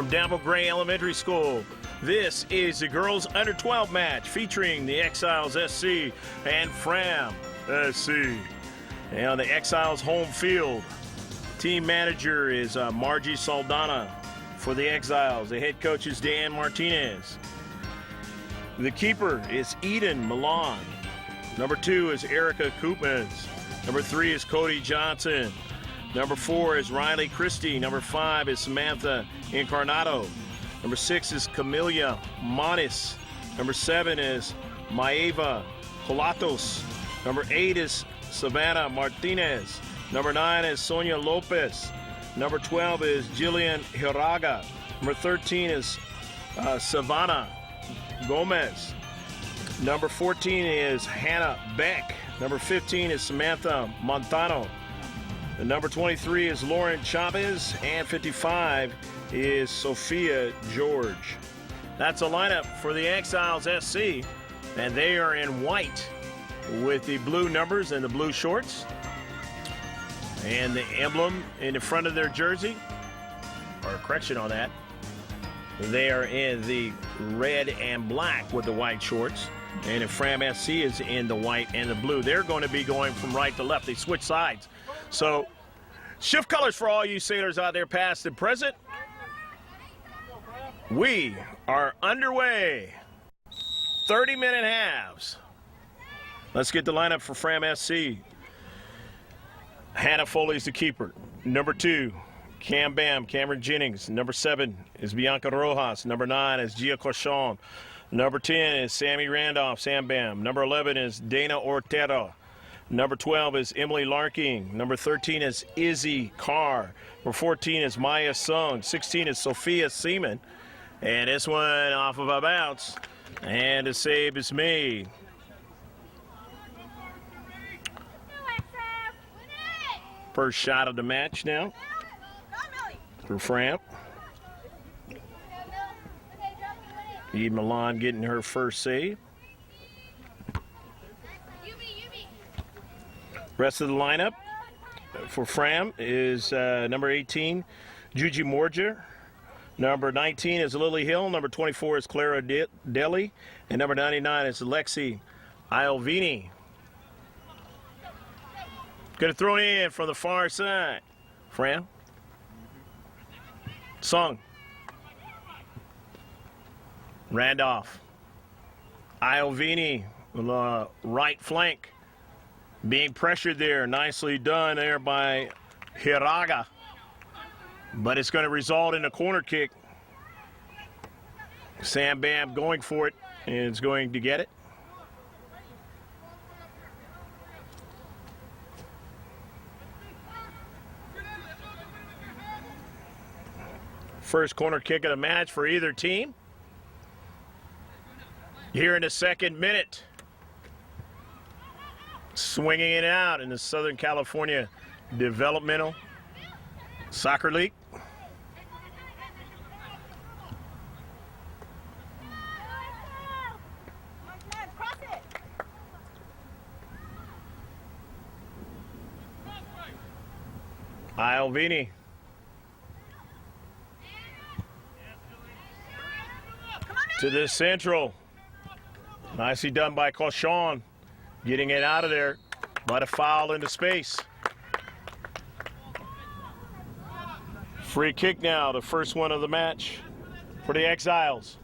from Downville Gray Elementary School. This is the girls under 12 match featuring the Exiles SC and Fram SC. And on the Exiles home field, team manager is Margie Saldana for the Exiles. The head coach is Dan Martinez. The keeper is Eden Milan. Number 2 is Erica Koopmans. Number 3 is Cody Johnson. Number 4 is Riley Christie. Number 5 is Samantha Incarnato. Number 6 is Camelia Monis. Number 7 is Maeva Colatos. Number 8 is Savannah Martinez. Number 9 is Sonia Lopez. Number 12 is Jillian Hiraga. Number 13 is Savannah Gomez. Number 14 is Hannah Beck. Number 15 is Samantha Montano. And number 23 is Lauren Chavez. And 55 is Sophia George. That's a lineup for the Exiles SC. And they are in white with the blue numbers and the blue shorts. And the emblem in the front of their jersey, or correction on that, they are in the red and black with the white shorts. And if Fram SC is in the white and the blue, they're going to be going from right to left. They switch sides. So shift colors for all you sailors out there, past and present. We are underway. 30-minute halves. Let's get the lineup for Fram SC. Hannah Foley's the keeper. Number 2, Cam Bam, Cameron Jennings. Number 7 is Bianca Rojas. Number 9 is Gia Cochon. Number 10 is Sammy Randolph, Sam Bam. Number 11 is Dana Ortega. Number 12 is Emily Larking. Number 13 is Izzy Carr. Number 14 is Maya Sung. 16 is Sophia Seaman. And this one off of a bounce. And a save is made. First shot of the match now for Fram. Eden Milan getting her first save. Rest of the lineup for Fram is number 18, Juji Morger. Number 19 is Lily Hill. Number 24 is Clara Deli. And number 99 is Lexi Iovini. Going to throw it in from the far side. Fram. Sung. Randolph. Iovini on the right flank. Being pressured there. Nicely done there by Hiraga. But it's going to result in a corner kick. Sam Bam going for it and is going to get it. First corner kick of the match for either team. Here in the second minute. Swinging it out in the Southern California Developmental Soccer League. Iovini. To the central. Nicely done by Cochon. Getting it out of there, but a foul into space. Free kick now, the first one of the match for the Exiles.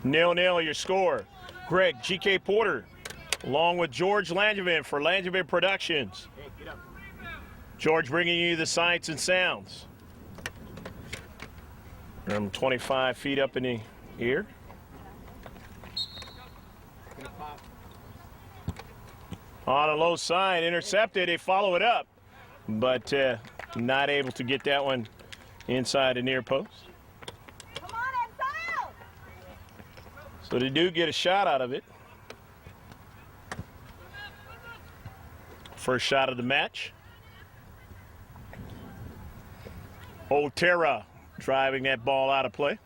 Nil-nil your score. Greg G.K. Porter along with George Langevin for Langevin Productions. George bringing you the sights and sounds. From 25 feet up in the air. On a low side, intercepted, they follow it up, but not able to get that one inside the near post. Come on, Exile! So they do get a shot out of it. First shot of the match. Otera driving that ball out of play.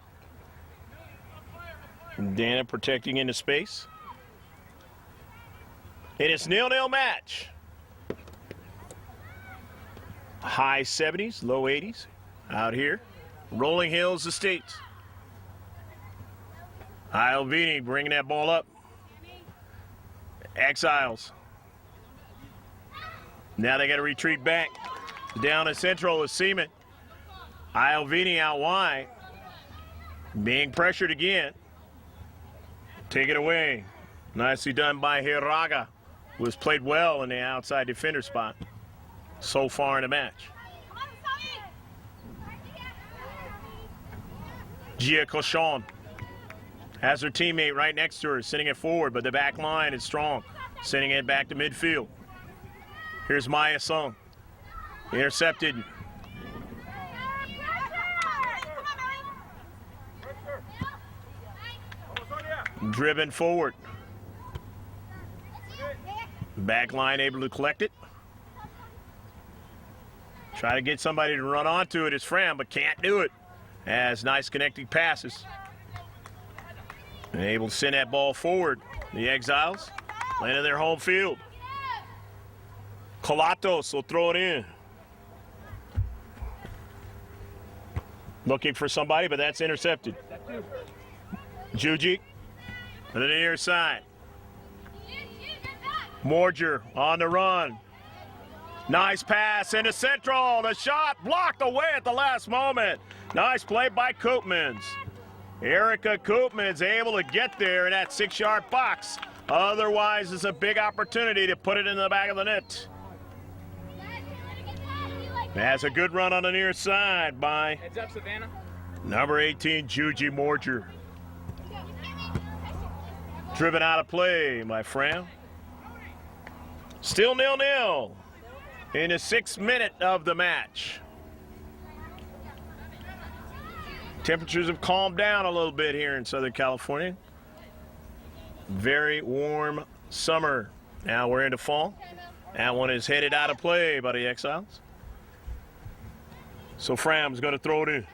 Dana protecting into space. It is 0-0 match. High 70s, low 80s out here. Rolling Hills Estates. Iovini bringing that ball up. Exiles. Now they got to retreat back. Down in central is Seaman. Iovini out wide. Being pressured again. Take it away. Nicely done by Hiraga, who has played well in the outside defender spot so far in the match. GU12 has her teammate right next to her, sending it forward, but the back line is strong, sending it back to midfield. Here's Maya Sung. Intercepted. Driven forward. Back line able to collect it. Try to get somebody to run onto it is Fram, but can't do it. Has nice connecting passes. And able to send that ball forward. The Exiles landing their home field. Colatos will throw it in. Looking for somebody, but that's intercepted. Juji on the near side. Morger on the run. Nice pass into central. The shot blocked away at the last moment. Nice play by Koopmans. Erica Koopmans able to get there in that 6-yard box. Otherwise, it's a big opportunity to put it in the back of the net. That's a good run on the near side by Heads up, Savannah. number 18, Juji Morger. Driven out of play by Fram. Still 0-0 in the 6th minute of the match. Temperatures have calmed down a little bit here in Southern California. Very warm summer. Now we're into fall. That one is headed out of play by the Exiles. So Fram's going to throw it in.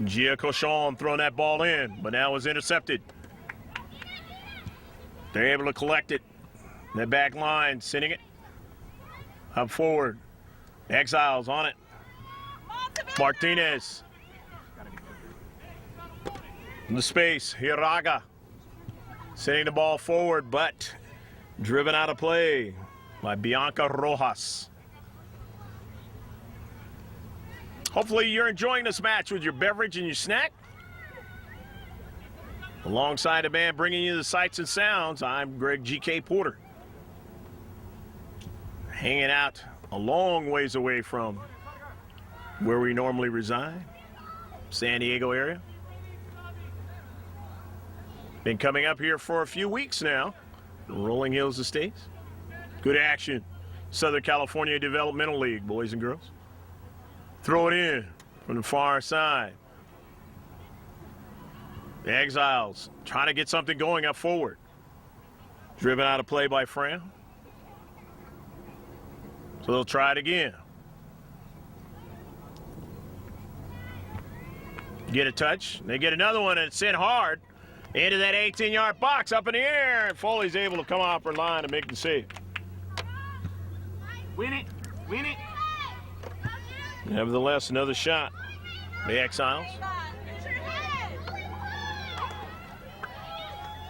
GU12 throwing that ball in, but now it's intercepted. They're able to collect it. That back line sending it up forward. Exiles on it. Martinez. In the space, Hiraga sending the ball forward, but driven out of play by Bianca Rojas. Hopefully you're enjoying this match with your beverage and your snack. Alongside a man bringing you the sights and sounds, I'm Greg G.K. Porter. Hanging out a long ways away from where we normally reside, San Diego area. Been coming up here for a few weeks now, Rolling Hills Estates. Good action. Southern California Developmental League, boys and girls. Throw it in from the far side. The Exiles trying to get something going up forward. Driven out of play by Fram. So they'll try it again. Get a touch. They get another one and it's in hard into that 18-yard box up in the air. And Foley's able to come off her line and make the save. Win it. Win it. Nevertheless, another shot. The Exiles.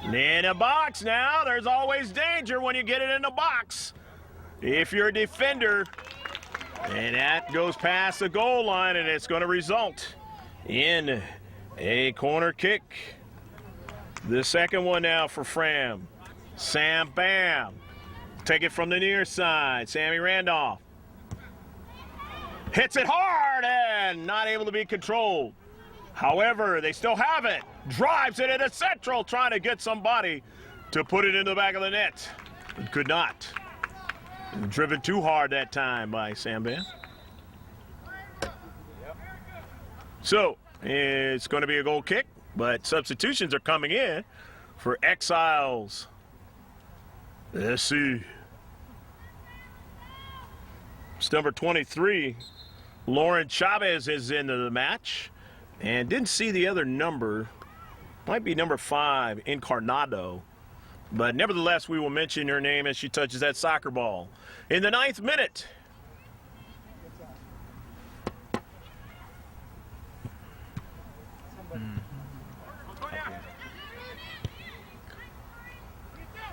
In a box now. There's always danger when you get it in the box. If you're a defender, and that goes past the goal line, and it's going to result in a corner kick. The second one now for Fram. Sam Bam. Take it from the near side. Sammy Randolph. Hits it hard and not able to be controlled. However, they still have it. Drives it into central, trying to get somebody to put it in the back of the net. But could not. Driven too hard that time by Sam Bam. So, it's going to be a goal kick, but substitutions are coming in for Exiles. Let's see. It's number 23. Lauren Chavez is into the match. And didn't see the other number. Might be number 5, Encarnado. But nevertheless, we will mention her name as she touches that soccer ball. In the 9th minute.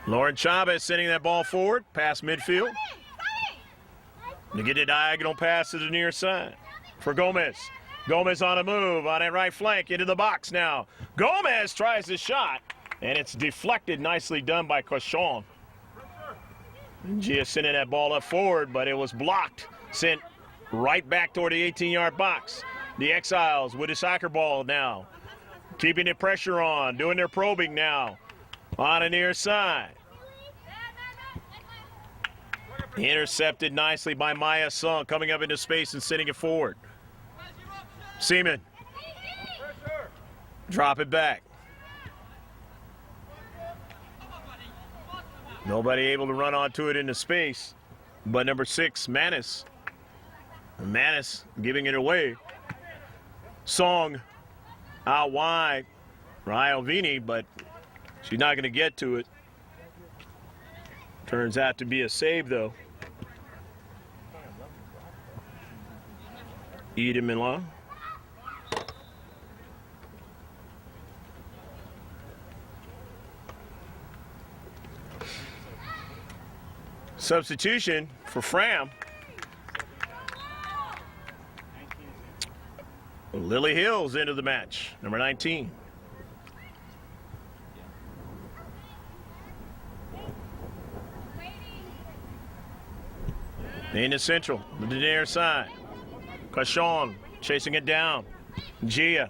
Lauren Chavez sending that ball forward, past midfield. To get a diagonal pass to the near side for Gomez. Gomez on a move on that right flank into the box now. Gomez tries the shot, and it's deflected. Nicely done by Cochon. Gia sending that ball up forward, but it was blocked. Sent right back toward the 18-yard box. The Exiles with a soccer ball now. Keeping the pressure on, doing their probing now. On the near side. Intercepted nicely by Maya Sung, coming up into space and sending it forward. Seaman. Drop it back. Nobody able to run onto it into space, but number 6, Manis. Manis giving it away. Song out wide. Ryovini, but she's not going to get to it. Turns out to be a save, though. Ida Milan. Substitution for Fram. Lily Hills into the match, number 19. In the central, the near side. Cachon chasing it down. Gia,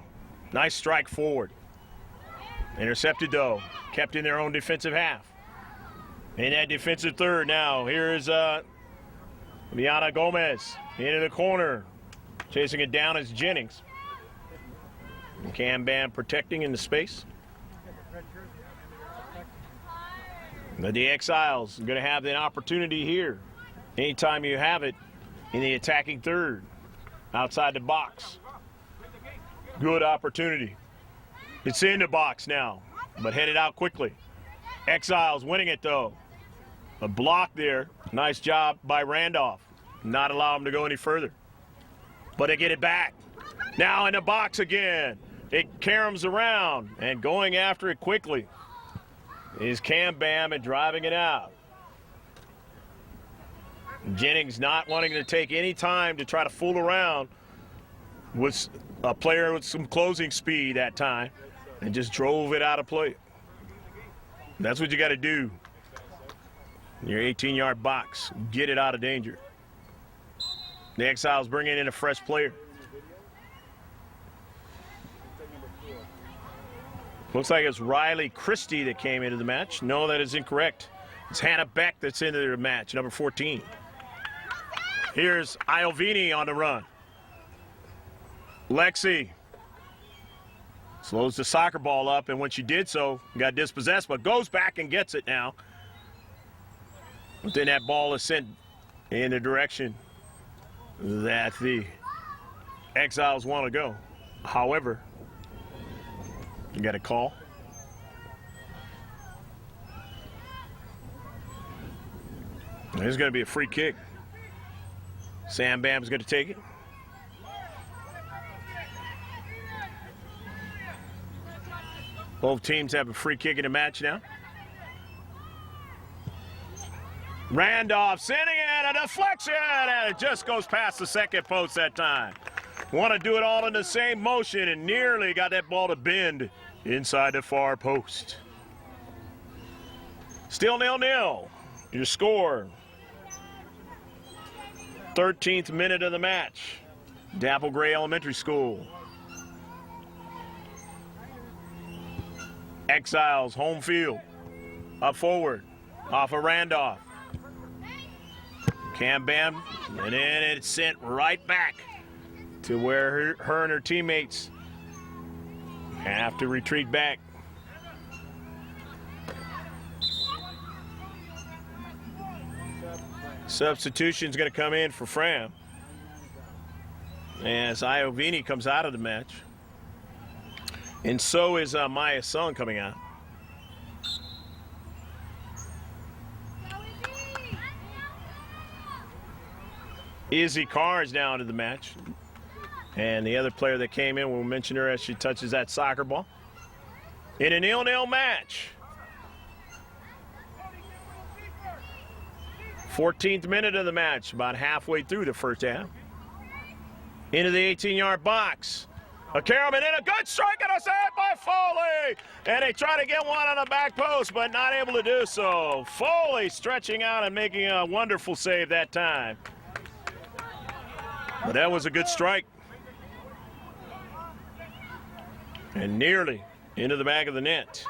nice strike forward. Intercepted though, kept in their own defensive half. In that defensive third now, here's Liana Gomez into the corner. Chasing it down is Jennings. Cam Bam protecting in the space. But the Exiles are going to have an opportunity here. Anytime you have it in the attacking third, outside the box. Good opportunity. It's in the box now, but headed out quickly. Exiles winning it though. A block there. Nice job by Randolph. Not allow him to go any further. But they get it back. Now in the box again. It caroms around and going after it quickly is Cam Bam and driving it out. Jennings not wanting to take any time to try to fool around with a player with some closing speed that time and just drove it out of play. That's what you got to do. Your 18-yard box, get it out of danger. The Exiles bringing in a fresh player. Looks like it's Riley Christie that came into the match. No, that is incorrect. It's Hannah Beck that's into the match, number 14. Here's Iovini on the run. Lexi slows the soccer ball up, and when she did so, got dispossessed, but goes back and gets it now. But then that ball is sent in the direction that the Exiles want to go. However, you got a call. There's going to be a free kick. Sam Bam's going to take it. Both teams have a free kick in the match now. Randolph sending it, a deflection, and it just goes past the second post that time. Want to do it all in the same motion and nearly got that ball to bend inside the far post. Still 0-0. Your score. 13th minute of the match. Dapple Gray Elementary School. Exiles home field. Up forward. Off of Randolph. Cam Bam. And then it's sent right back to where her and her teammates have to retreat back. Substitution's going to come in for Fram as Iovini comes out of the match. And so is Maya Sung coming out. Izzy Carr is now into the match. And the other player that came in, we'll mention her as she touches that soccer ball. In a 0-0 match. 14th minute of the match, about halfway through the first half. Into the 18-yard box. A Carrollman in a good strike and a save by Foley. And they try to get one on the back post, but not able to do so. Foley stretching out and making a wonderful save that time. But that was a good strike. And nearly into the back of the net.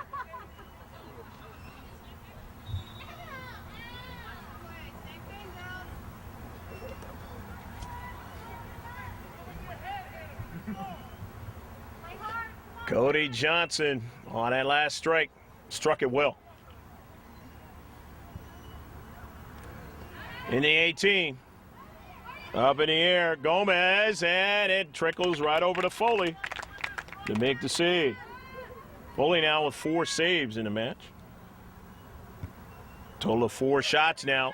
Cody Johnson on that last strike, struck it well. In the 18, up in the air, Gomez, and it trickles right over to Foley to make the save. Foley now with 4 saves in the match. Total of 4 shots now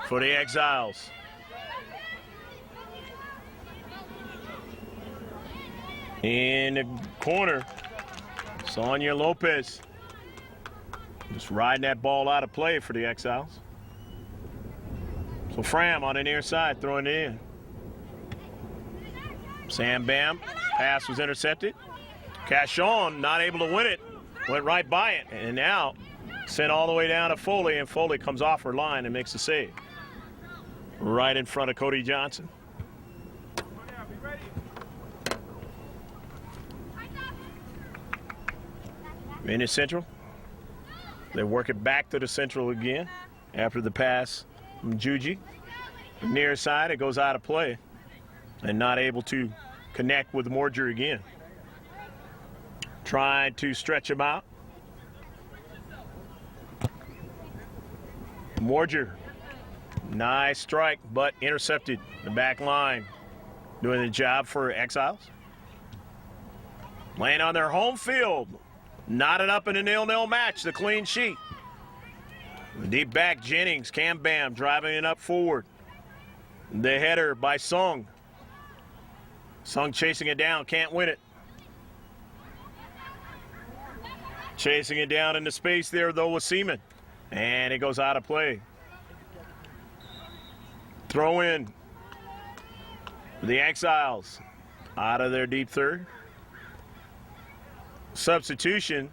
for the Exiles. In the corner, Sonia Lopez just riding that ball out of play for the Exiles. So Fram on the near side throwing it in. Sam Bam, pass was intercepted. Cashon not able to win it, went right by it, and now sent all the way down to Foley, and Foley comes off her line and makes the save. Right in front of Cody Johnson. In the central. They work it back to the central again after the pass from Juji. Near side, it goes out of play and not able to connect with Morger again. Trying to stretch him out. Morger, nice strike, but intercepted. The back line doing the job for Exiles. Playing on their home field. Knotted up in a 0-0 match, the clean sheet. Deep back, Jennings, Cam Bam driving it up forward. The header by Sung. Sung chasing it down, can't win it. Chasing it down into space there, though, with Seaman. And it goes out of play. Throw in. The Exiles out of their deep third. Substitution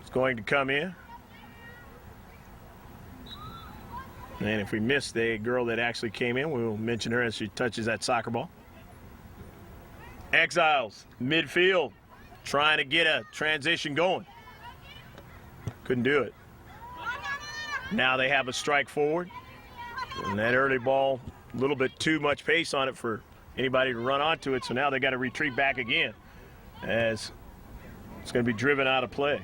is going to come in. And if we missed the girl that actually came in, we'll mention her as she touches that soccer ball. Exiles, midfield, trying to get a transition going. Couldn't do it. Now they have a strike forward. And that early ball, a little bit too much pace on it for anybody to run onto it, so now they got to retreat back again as it's going to be driven out of play.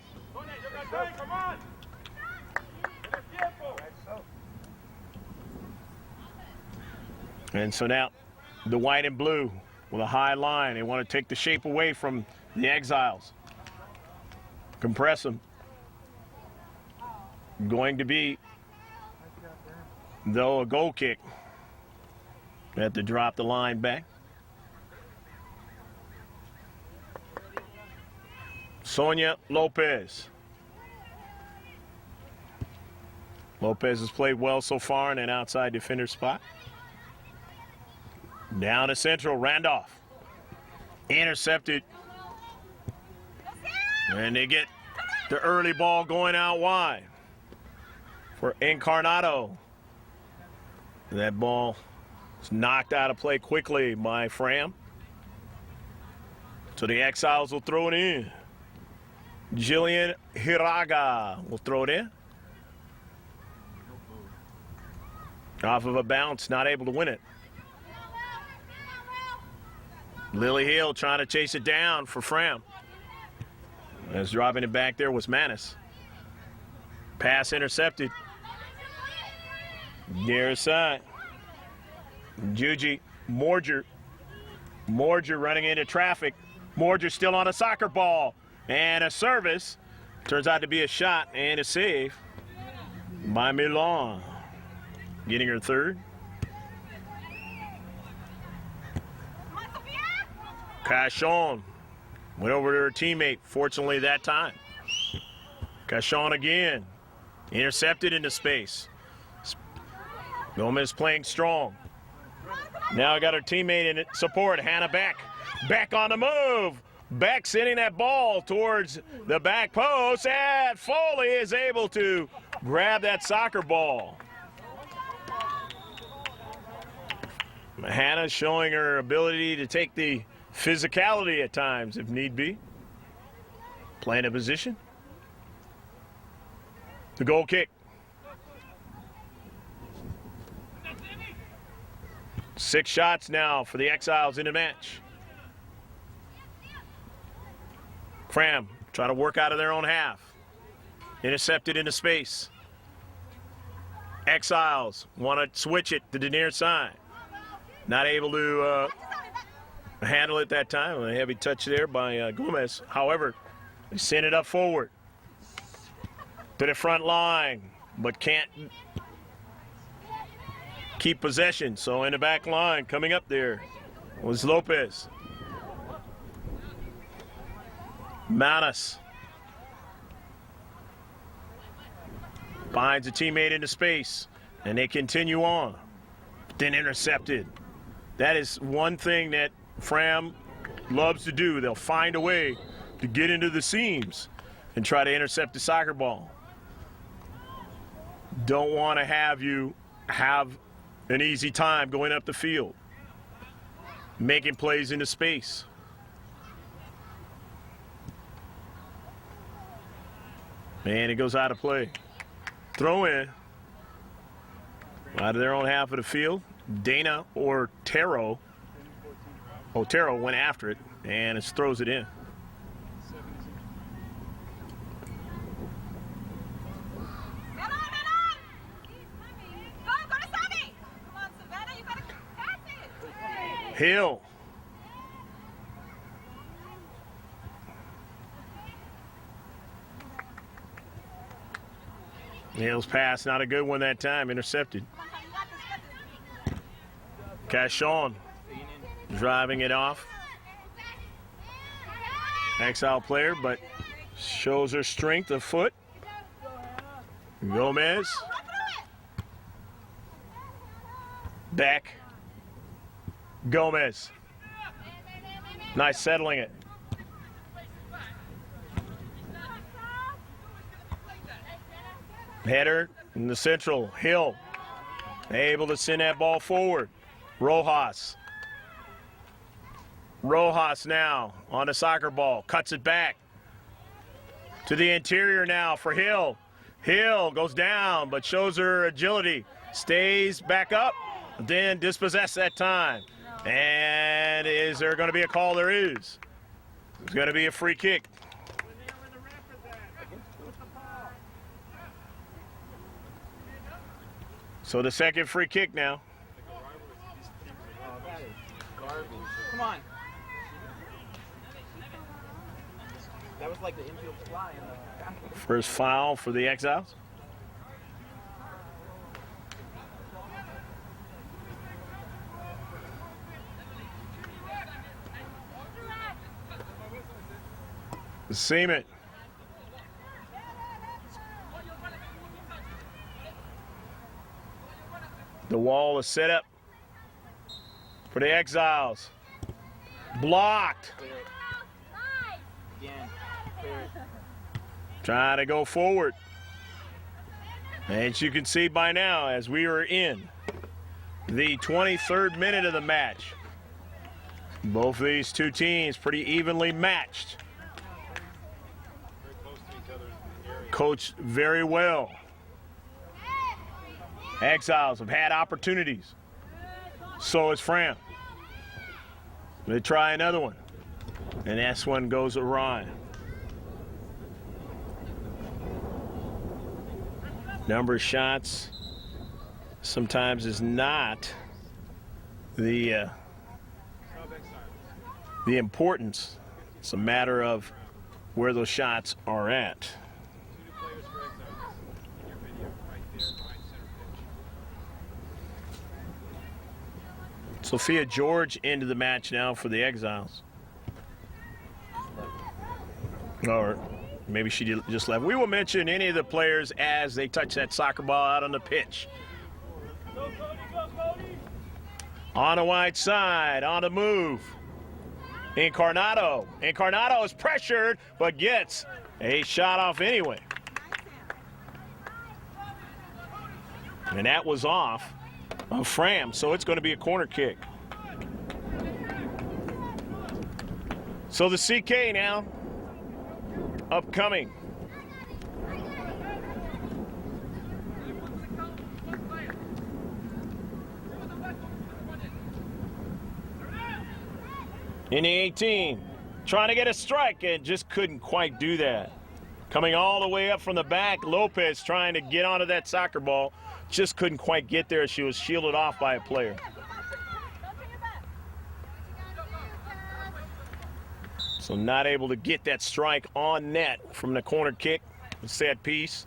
And so now the white and blue with a high line. They want to take the shape away from the Exiles. Compress them. Going to be, though, a goal kick. They have to drop the line back. Sonia Lopez. Lopez has played well so far in an outside defender spot. Down to central, Randolph. Intercepted. And they get the early ball going out wide for Encarnato. That ball is knocked out of play quickly by Fram. So the Exiles will throw it in. Jillian Hiraga will throw it in. Off of a bounce, not able to win it. Lily Hill trying to chase it down for Fram. As dropping it back there was Manis. Pass intercepted. Near side. Juji Morger. Morger running into traffic. Morger still on a soccer ball. And a service. Turns out to be a shot and a save by Milan. Getting her third. Pass on. Went over to her teammate, fortunately that time. Cashon again. Intercepted into space. Gomez playing strong. Now got her teammate in support. Hannah back. Back on the move. Back sending that ball towards the back post. And Foley is able to grab that soccer ball. Hannah showing her ability to take the physicality at times if need be. Playing a position. The goal kick. 6 shots now for the Exiles in the match. Fram trying to work out of their own half. Intercepted into space. Exiles want to switch it to the near side. Not able to handle it that time. A heavy touch there by Gomez. However, they send it up forward to the front line, but can't keep possession. So in the back line, coming up there was Lopez. Manas finds a teammate into space, and they continue on. Then intercepted. That is one thing that Fram loves to do. They'll find a way to get into the seams and try to intercept the soccer ball. Don't want to have you have an easy time going up the field, making plays into space. And it goes out of play. Throw in out of their own half of the field. Dana Otero went after it and it throws it in. Hill. Hill's pass, not a good one that time, intercepted. Cashon driving it off. Exile player, but shows her strength of foot. Gomez. Back. Gomez. Nice settling it. Header in the central. Hill able to send that ball forward. Rojas. Rojas now on the soccer ball. Cuts it back to the interior now for Hill. Hill goes down but shows her agility. Stays back up. Then dispossessed that time. And is there going to be a call? There is. It's going to be a free kick. So the second free kick now. Come on. That was like the infield fly in the First foul for the Exiles. Seaman. The wall is set up for the Exiles. Blocked. again. Trying to go forward. As you can see by now, as we are in the 23rd minute of the match, both of these two teams pretty evenly matched. Coached very well. Exiles have had opportunities. So is Fram. They try another one. And this one goes awry. Number of shots sometimes is not the importance. It's a matter of where those shots are at. Sophia George into the match now for the Exiles. Or maybe she just left. We will mention any of the players as they touch that soccer ball out on the pitch. On the wide side, on the move. Incarnato. Incarnato is pressured, but gets a shot off anyway. And that was off of Fram, so it's going to be a corner kick. So the CK now upcoming. In the 18, trying to get a strike and just couldn't quite do that. Coming all the way up from the back, Lopez trying to get onto that soccer ball. Just couldn't quite get there. She was shielded off by a player. So not able to get that strike on net from the corner kick, the set piece.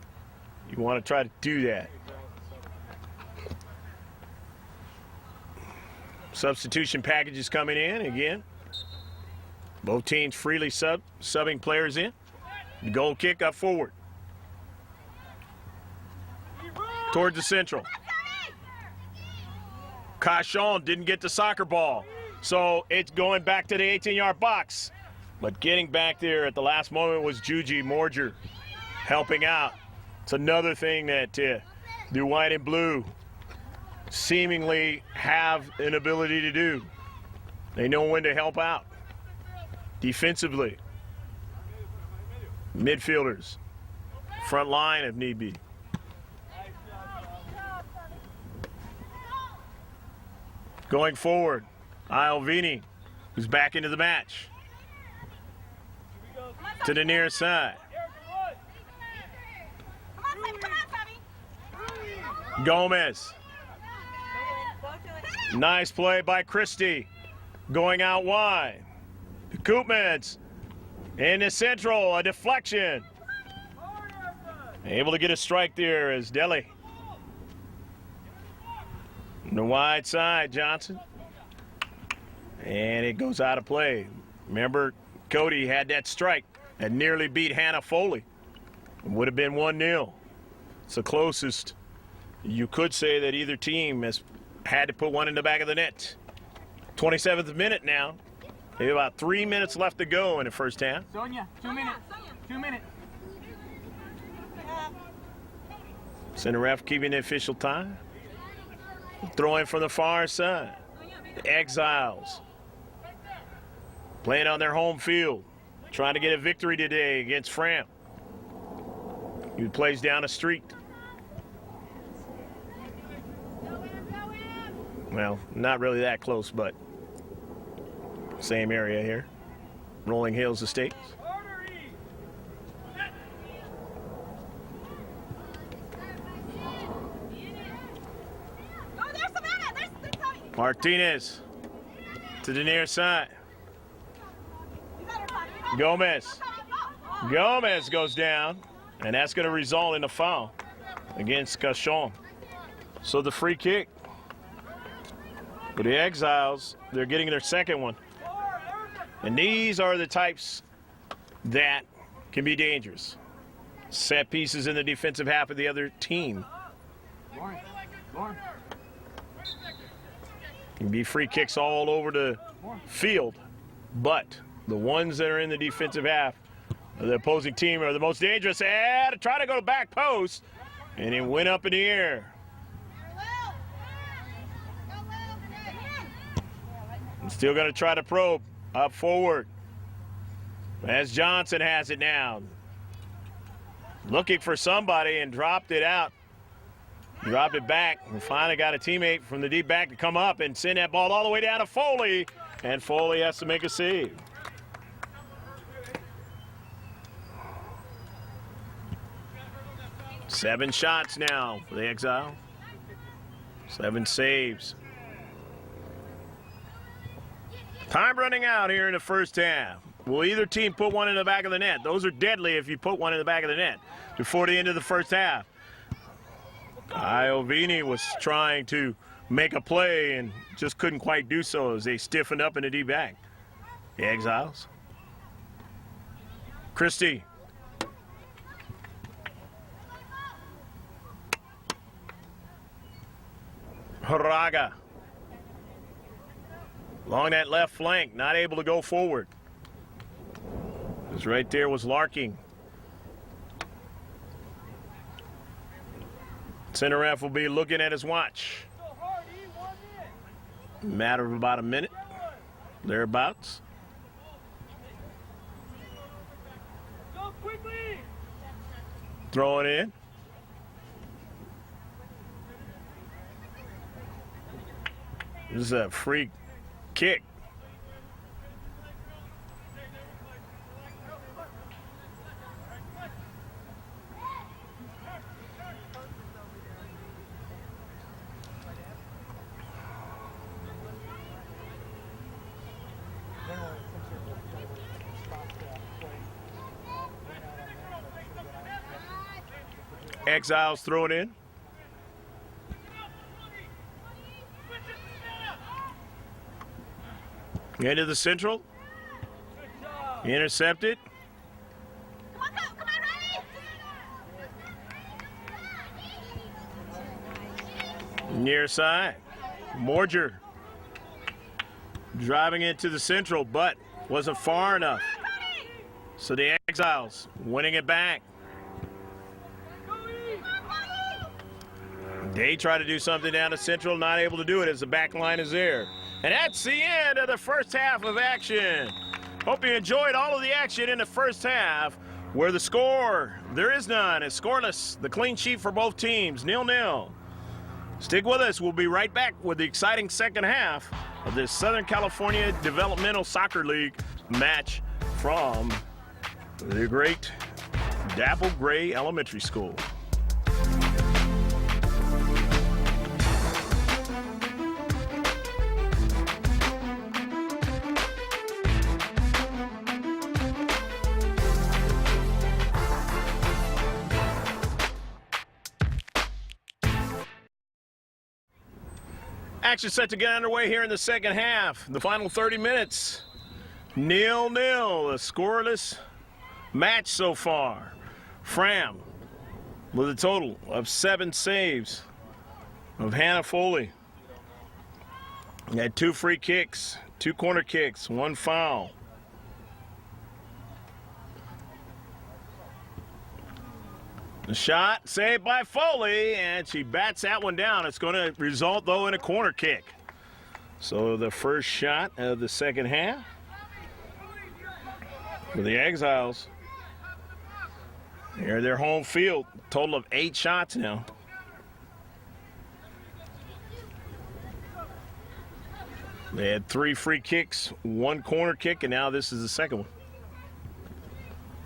You want to try to do that. Substitution packages coming in again. Both teams freely subbing players in. The goal kick up forward. Towards the central. Cachon didn't get the soccer ball. So it's going back to the 18-yard box. But getting back there at the last moment was Juji Morger helping out. It's another thing that the white and blue seemingly have an ability to do. They know when to help out. Defensively, midfielders, front line if need be. Going forward, Iovini, who's back into the match. To the near side. Gomez. Nice play by Christie. Going out wide. Koopmans in the central, a deflection. Able to get a strike there as Deli. On the wide side, Johnson. And it goes out of play. Remember, Cody had that strike that nearly beat Hannah Foley. It would have been 1-0. It's the closest you could say that either team has had to put one in the back of the net. 27th minute now. They have about 3 minutes left to go in the first half. Sonia, 2 minutes. 2 minutes. Center ref keeping the official time. Throwing from the far side. The Exiles. Playing on their home field. Trying to get a victory today against Fram. He plays down the street. Well, not really that close, but same area here. Rolling Hills Estates. Martinez to the near side. Gomez. Gomez goes down, and that's going to result in a foul against Cachon. So the free kick. For the Exiles, they're getting their second one. And these are the types that can be dangerous. Set pieces in the defensive half of the other team. Can be free kicks all over the field, but the ones that are in the defensive half of the opposing team are the most dangerous. And try to go to back post, and it went up in the air. I'm still going to try to probe up forward as Johnson has it now. Looking for somebody and dropped it out. Dropped it back and finally got a teammate from the deep back to come up and send that ball all the way down to Foley. And Foley has to make a save. Seven shots now for the Exile. 7 saves. Time running out here in the first half. Will either team put one in the back of the net? Those are deadly if you put one in the back of the net before the end of the first half. Iovini was trying to make a play and just couldn't quite do so as they stiffened up in the deep back. The Exiles. Christie. Haraga. Along that left flank, not able to go forward. Because right there was Larking. Center ref will be looking at his watch. Matter of about a minute, thereabouts. Throw it in. This is a free kick. Exiles throw it in. Into the central. Intercepted. Come on, Near side. Morger driving into the central, but wasn't far enough. So the Exiles winning it back. They try to do something down the central, not able to do it as the back line is there. And that's the end of the first half of action. Hope you enjoyed all of the action in the first half, where the score, there is none. It's scoreless. The clean sheet for both teams, 0-0. Stick with us. We'll be right back with the exciting second half of this Southern California Developmental Soccer League match from the great Dapple Gray Elementary School. Action set to get underway here in the second half. The final 30 minutes, 0-0, a scoreless match so far. Fram with a total of 7 saves of Hannah Foley. He had 2 free kicks, 2 corner kicks, 1 foul. The shot saved by Foley, and she bats that one down. It's going to result, though, in a corner kick. So the first shot of the second half for the Exiles. Here their home field, total of 8 shots now. They had 3 free kicks, 1 corner kick, and now this is the second one.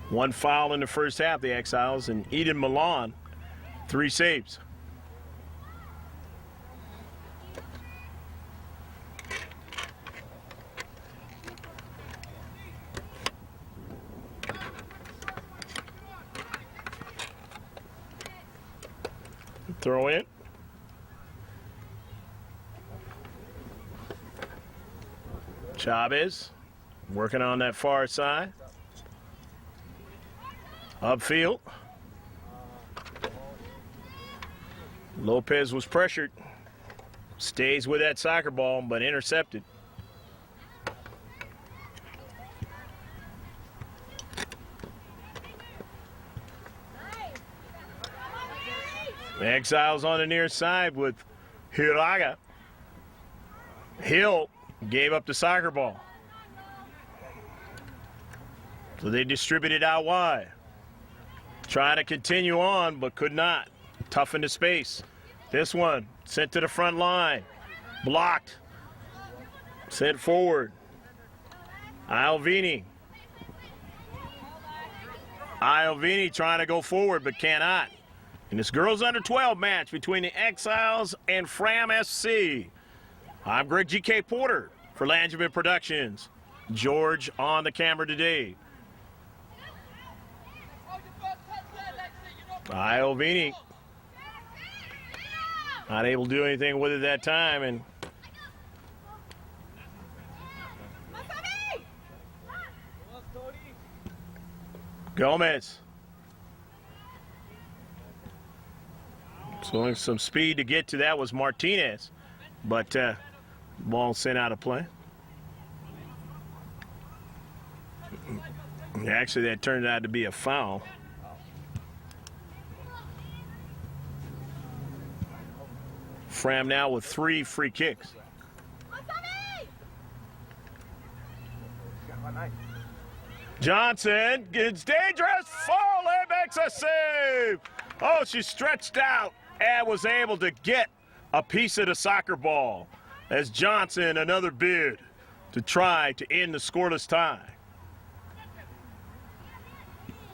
1 foul in the first half, the Exiles, and Eden Milan, 3 saves. Throw in. Chavez working on that far side. Upfield. Lopez was pressured. Stays with that soccer ball, but intercepted. Exiles on the near side with Hiraga. Hill gave up the soccer ball. So they distributed out wide. Trying to continue on, but could not. Tough into space. This one sent to the front line. Blocked. Sent forward. Iovini trying to go forward, but cannot. In this girls under 12 match between the Exiles and Fram SC. I'm Greg G.K. Porter for Langevin Productions. George on the camera today. Iovini not able to do anything with it that time, and Gomez. So some speed to get to that was Martinez, but ball sent out of play. Actually, that turned out to be a foul. Fram now with 3 free kicks. Johnson gets dangerous. Foley makes a save. Oh, she stretched out and was able to get a piece of the soccer ball as Johnson another bid to try to end the scoreless tie.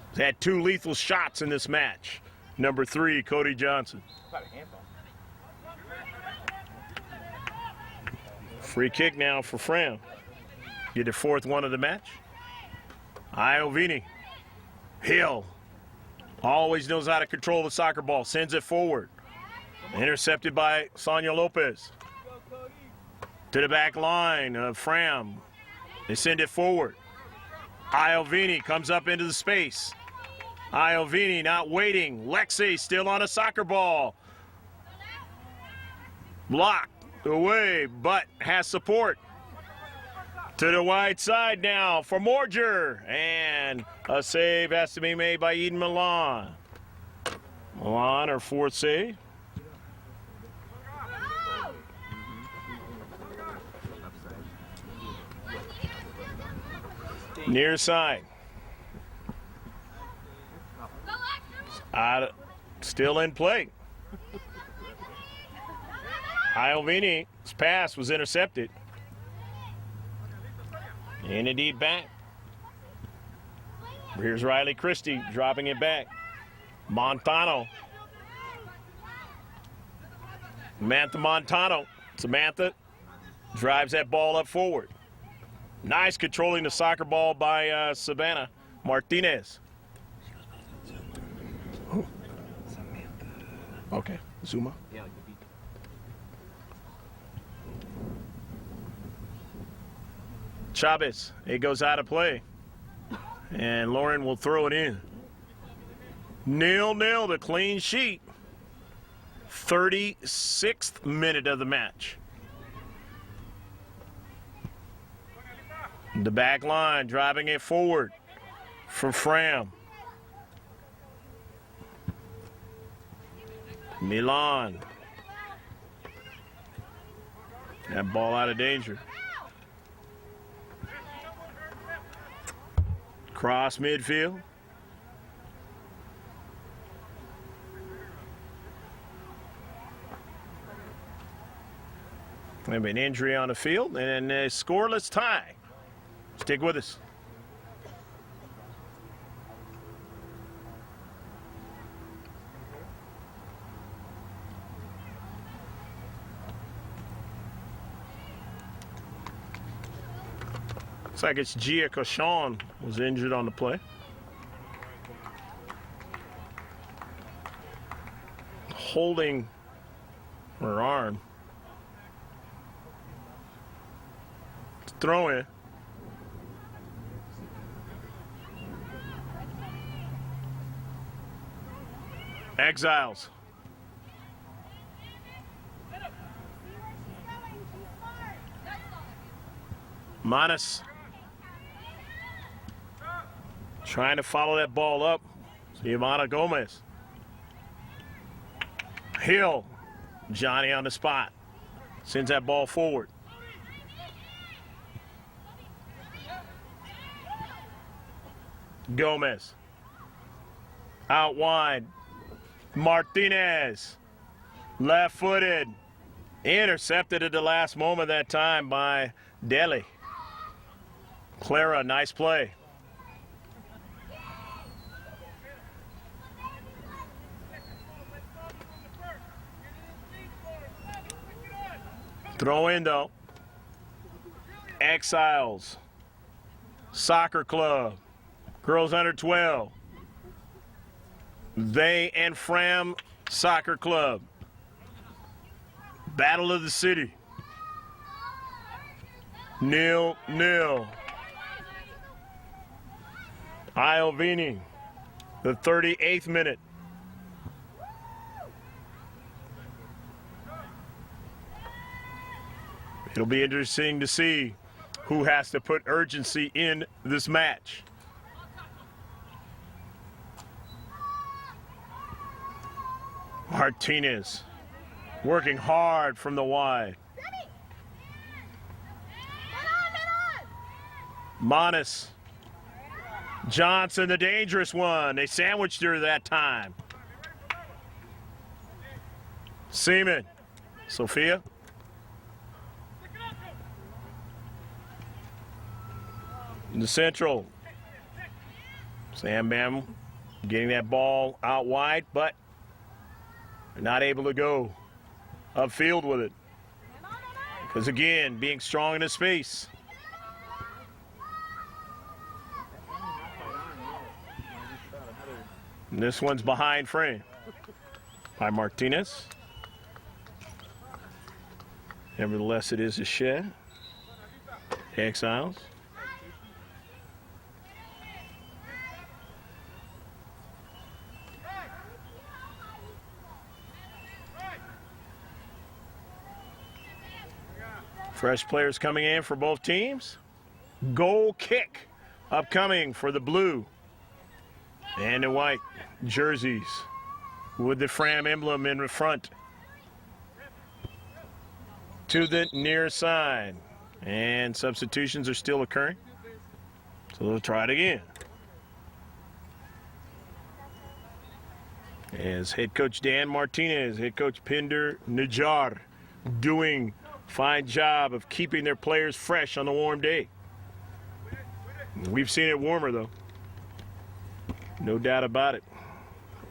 He's had 2 lethal shots in this match. Number 3, Cody Johnson. Free kick now for Fram. Get the 4th one of the match. Iovini. Hill. Always knows how to control the soccer ball. Sends it forward. Intercepted by Sonia Lopez. To the back line of Fram. They send it forward. Iovini comes up into the space. Iovini not waiting. Lexi still on a soccer ball. Blocked away, but has support. To the wide side now for Morger. And a save has to be made by Eden Milan. Milan, her 4th save. Near side. Still in play. Iovini's pass was intercepted. And indeed back. Here's Riley Christie dropping it back. Montano. Montano. Samantha drives that ball up forward. Nice controlling the soccer ball by Savannah Martinez. Okay, Zuma. Chavez, it goes out of play. And Lauren will throw it in. 0-0, the clean sheet. 36th minute of the match. The back line driving it forward for Fram. Milan. That ball out of danger. Cross midfield. Maybe an injury on the field and a scoreless tie. Stick with us. Looks like it's Gia Cochon was injured on the play. Holding her arm. Throw in. Exiles. Manas trying to follow that ball up. Ivana Gomez. Hill. Johnny on the spot. Sends that ball forward. Gomez. Out wide. Martinez. Left-footed. Intercepted at the last moment that time by Deli. Clara, nice play. Throw in though. Exiles. Soccer Club. Girls under 12. They and Fram Soccer Club. Battle of the City. 0-0. Iovini the 38th minute. It'll be interesting to see who has to put urgency in this match. Martinez working hard from the wide. Manis. Johnson, the dangerous one. They sandwiched her that time. Seaman. Sophia. In the central. Sam Bam getting that ball out wide, but they're not able to go upfield with it. Because again, being strong in the space. And this one's behind frame by Martinez. Nevertheless, it is a shed. Exiles. Fresh players coming in for both teams. Goal kick upcoming for the blue and the white jerseys with the Fram emblem in the front to the near side. And substitutions are still occurring. So they'll try it again. As head coach Dan Martinez, head coach Pinder Najjar doing fine job of keeping their players fresh on the warm day. We've seen it warmer, though. No doubt about it.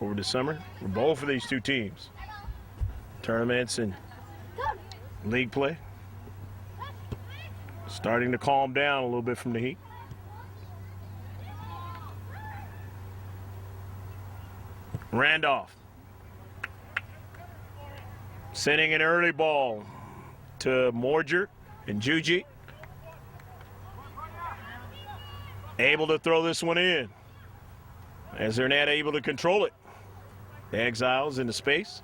Over the summer, for both of these two teams. Tournaments and league play. Starting to calm down a little bit from the heat. Randolph. Sending an early ball to Morger and Juji. Able to throw this one in as they're not able to control it. The Exiles into space.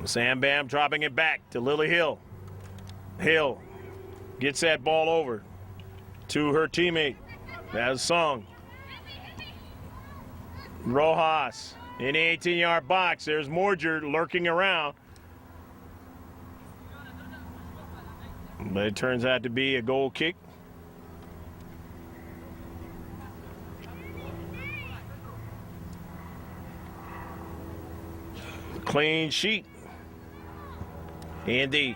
Sam Bam dropping it back to Lily Hill. Hill gets that ball over to her teammate. That's Song. Rojas in the 18-yard box. There's Morger lurking around. But it turns out to be a goal kick. Clean sheet. In the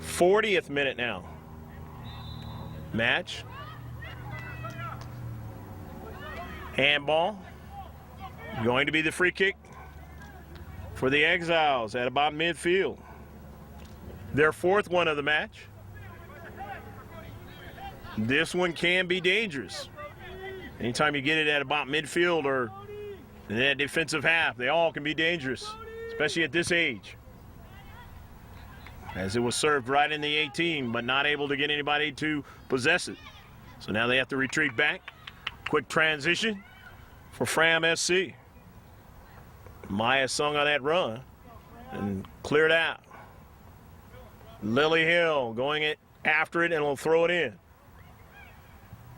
40th minute now. Match. Handball. Going to be the free kick for the Exiles at about midfield. Their fourth one of the match. This one can be dangerous. Anytime you get it at about midfield or in that defensive half, they all can be dangerous, especially at this age. As it was served right in the 18, but not able to get anybody to possess it. So now they have to retreat back. Quick transition for Fram SC. Maya Sung on that run and cleared out. Lily Hill going it after it and will throw it in.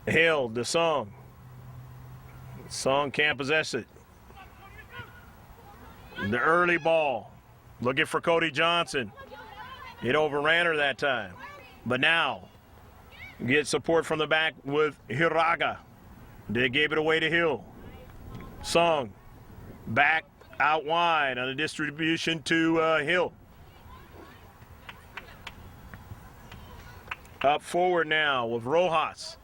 Hill to Song. Song can't possess it. The early ball. Looking for Cody Johnson. It overran her that time. But now, get support from the back with Hiraga. They gave it away to Hill. Song back out wide on the distribution to Hill. Up forward now with Rojas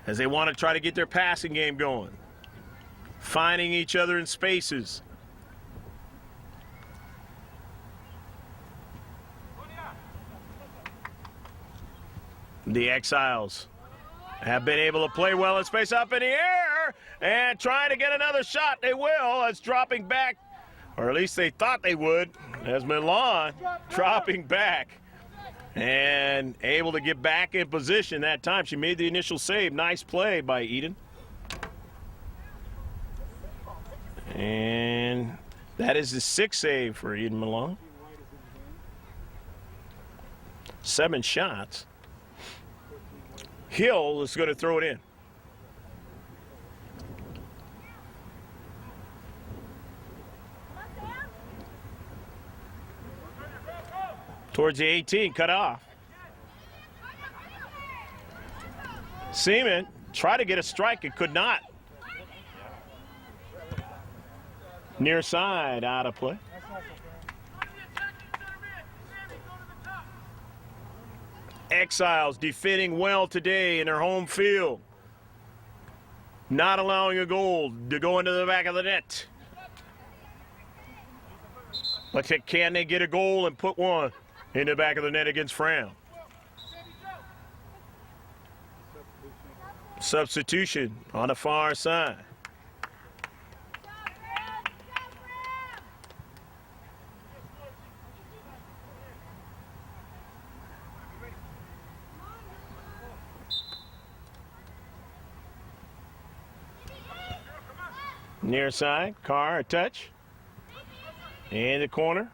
as they want to try to get their passing game going. Finding each other in spaces. The Exiles have been able to play well in space, up in the air and trying to get another shot. They will. It's dropping back, or at least they thought they would, as Milan dropping back and able to get back in position that time. She made the initial save. Nice play by Eden. And that is the 6th save for Eden Malone. 7 shots. Hill is going to throw it in. Towards the 18, cut off. Seaman tried to get a strike and could not. Near side, out of play. Exiles defending well today in their home field. Not allowing a goal to go into the back of the net. But can they get a goal and put one in the back of the net against Fram? Substitution on the far side. Near side, Carr, a touch. In the corner.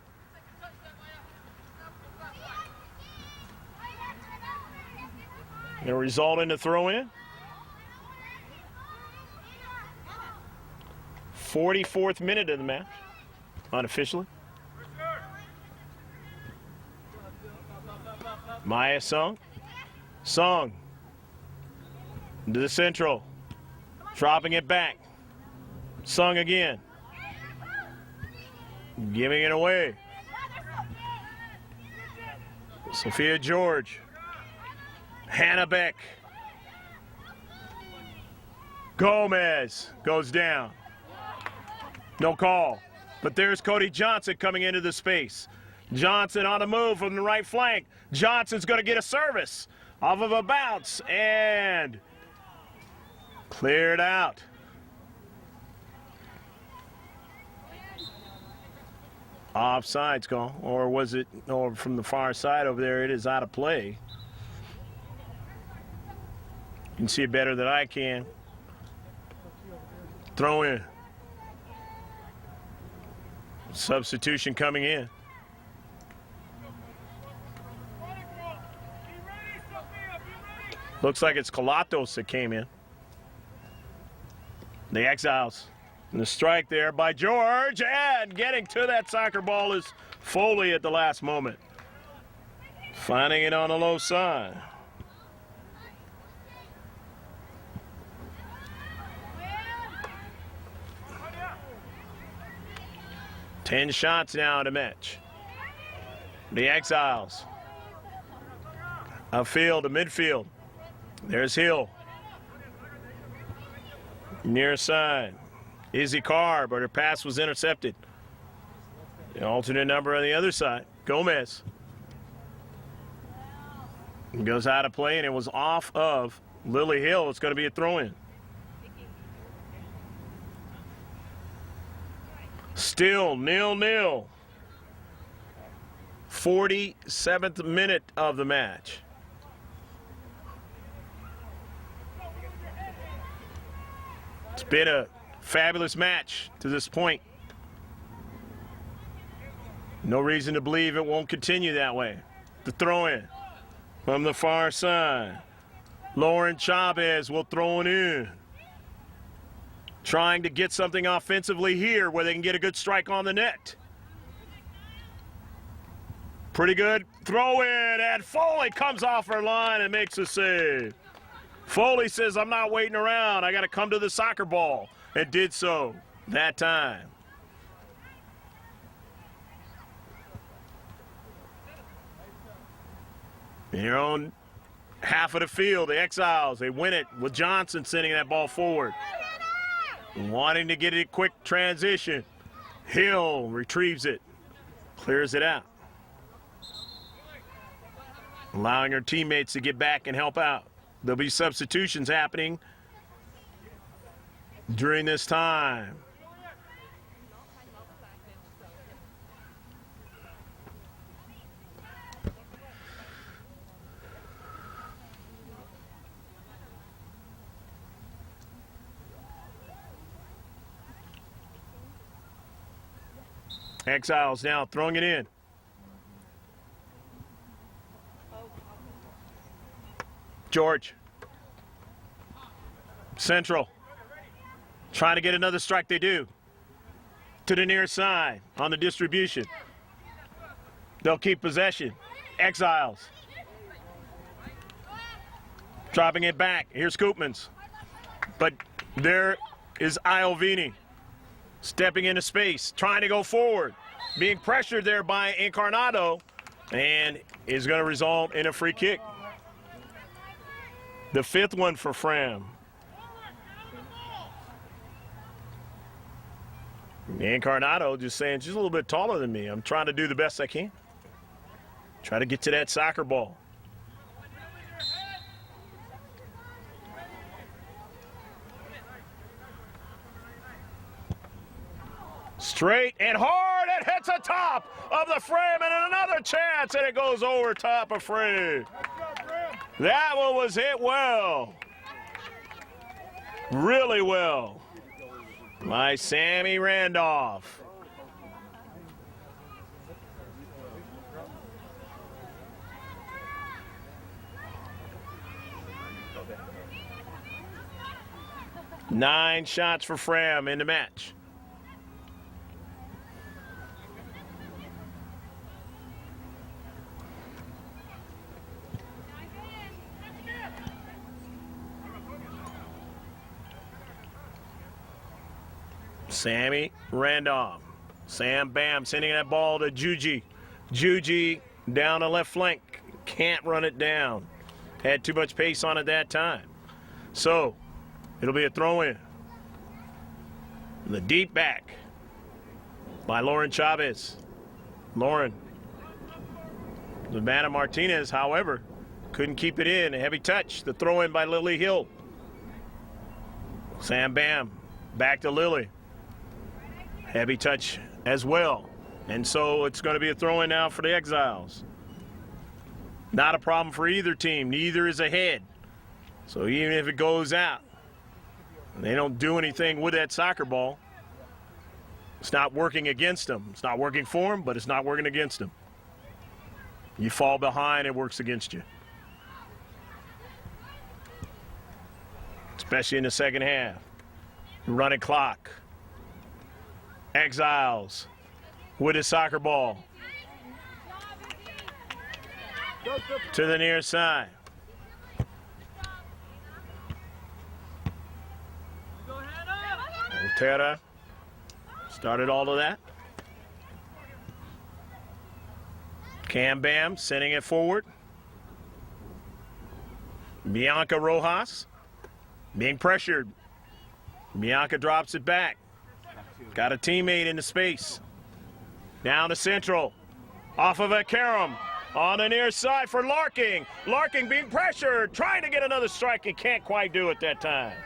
It'll result in a throw-in. 44th minute of the match, unofficially. Maya Sung. Sung. To the central. Dropping it back. Sung again. Giving it away. Sophia George. Hannah Beck. Gomez goes down. No call. But there's Cody Johnson coming into the space. Johnson on the move from the right flank. Johnson's going to get a service off of a bounce and cleared out. Offsides call, or was it, or from the far side over there, it is out of play. You can see it better than I can. Throw in. Substitution coming in. Looks like it's Colatos that came in. The Exiles. And the strike there by George, and getting to that soccer ball is Foley at the last moment. Finding it on the low side. Ten shots now to match. The Exiles. Upfield to midfield. There's Hill. Near side. Izzy Carr, but her pass was intercepted. The alternate number on the other side, Gomez. Goes out of play, and it was off of Lily Hill. It's going to be a throw-in. Still 0-0. 47th minute of the match. It's been a fabulous match to this point. No reason to believe it won't continue that way. The throw-in from the far side. Lauren Chavez will throw it in. Trying to get something offensively here where they can get a good strike on the net. Pretty good throw-in, and Foley comes off her line and makes a save. Foley says, I'm not waiting around. I got to come to the soccer ball. And did so that time. In your own half of the field, the Exiles, they win it with Johnson sending that ball forward. Wanting to get a quick transition. Hill retrieves it, clears it out. Allowing her teammates to get back and help out. There'll be substitutions happening during this time. Exiles now throwing it in. George. Central. Trying to get another strike, they do. To the near side on the distribution. They'll keep possession. Exiles. Dropping it back. Here's Koopmans. But there is Iovini. Stepping into space. Trying to go forward. Being pressured there by Incarnato. And is going to result in a free kick. The fifth one for Fram. Incarnato just saying, she's a little bit taller than me. I'm trying to do the best I can. Try to get to that soccer ball. Straight and hard, it hits the top of the frame, and another chance, and it goes over top of frame. That one was hit well. Really well. By Sammy Randolph. Nine shots for Fram in the match. Sammy Randolph. Sam Bam sending that ball to Juji. Juji down the left flank. Can't run it down. Had too much pace on it that time. So, it'll be a throw-in. The deep back by Lauren Chavez. Lauren. Savannah Martinez, however, couldn't keep it in. A heavy touch. The throw-in by Lily Hill. Sam Bam back to Lily. Heavy touch as well. And so it's going to be a throw-in now for the Exiles. Not a problem for either team. Neither is ahead. So even if it goes out, they don't do anything with that soccer ball. It's not working against them. It's not working for them, but it's not working against them. You fall behind, it works against you. Especially in the second half. Running clock. Exiles with a soccer ball to the near side. Otera started all of that. Cam Bam sending it forward. Bianca Rojas being pressured. Bianca drops it back. Got a teammate in the space. Down to Central. Off of a Karam. On the near side for Larking. Larking being pressured. Trying to get another strike and can't quite do it that time.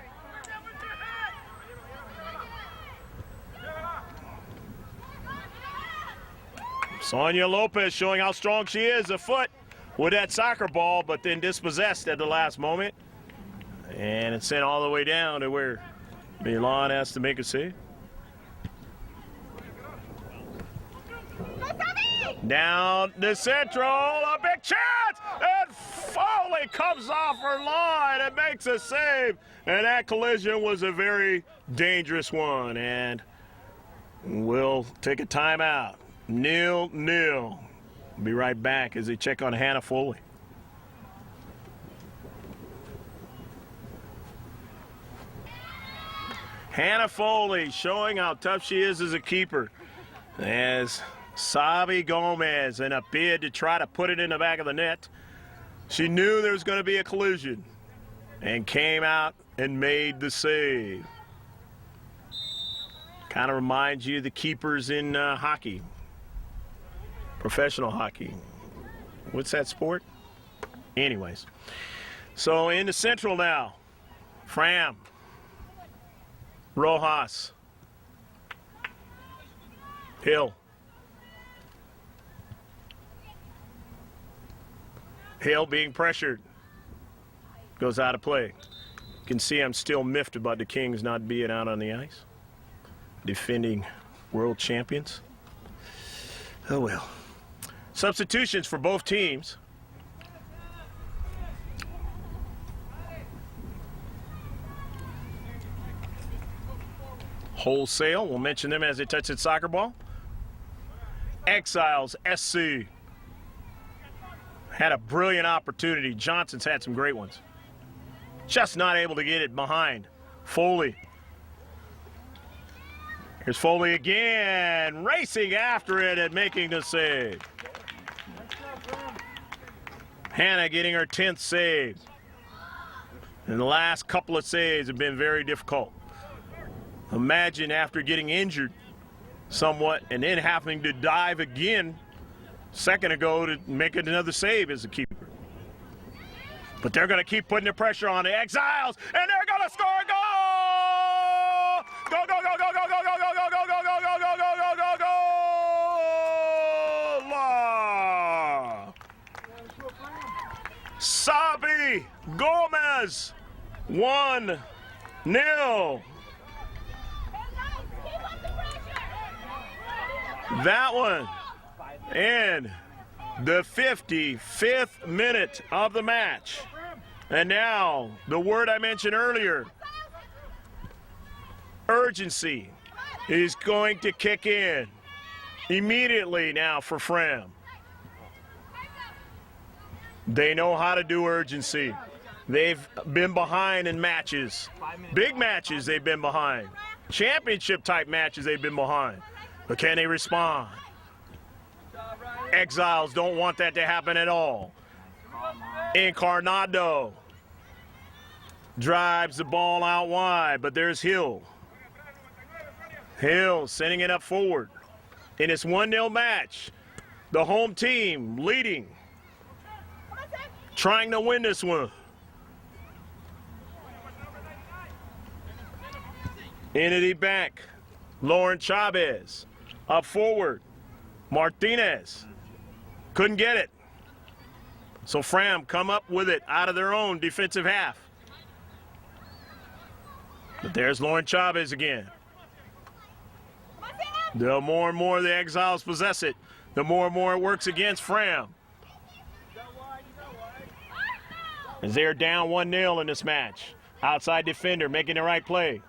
Sonia Lopez showing how strong she is a foot with that soccer ball, but then dispossessed at the last moment. And it's sent all the way down to where Milan has to make a save. Down the Central, a big chance, and Foley comes off her line and makes a save. And that collision was a very dangerous one, and we'll take a timeout. 0-0. Be right back as they check on Hannah Foley. Hannah Foley showing how tough she is as a keeper. As Sabi Gomez in a bid to try to put it in the back of the net. She knew there was going to be a collision and came out and made the save. Kind of reminds you of the keepers in hockey, professional hockey. What's that sport? Anyways, so in the Central now, Fram, Rojas, Hill. Hill being pressured. Goes out of play. You can see I'm still miffed about the Kings not being out on the ice. Defending world champions. Oh well. Substitutions for both teams. Wholesale, we'll mention them as they touch the soccer ball. Exiles SC. Had a brilliant opportunity. Johnson's had some great ones. Just not able to get it behind. Foley. Here's Foley again, racing after it and making the save. Hannah getting her 10th save. And the last couple of saves have been very difficult. Imagine after getting injured somewhat and then having to dive again a second ago to make it another save as a keeper. But they're going to keep putting the pressure on the Exiles, and they're going to score a goal! Go, go, go, go, go, go, go, go, go, go, go, go, go, go, go, go, go, go! Sabi Gomez, 1-0. That one in the 55th minute of the match. And now, the word I mentioned earlier, urgency, is going to kick in immediately now for Fram. They know how to do urgency. They've been behind in matches. Big matches they've been behind. Championship-type matches they've been behind. But can they respond? Exiles don't want that to happen at all. Encarnado drives the ball out wide, but there's Hill. Hill sending it up forward. In this 1-0 match, the home team leading, trying to win this one. Entity back. Lauren Chavez up forward. Martinez couldn't get it. So Fram come up with it out of their own defensive half. But there's Lauren Chavez again. The more and more the Exiles possess it, the more and more it works against Fram. As they're down 1-0 in this match. Outside defender making the right play.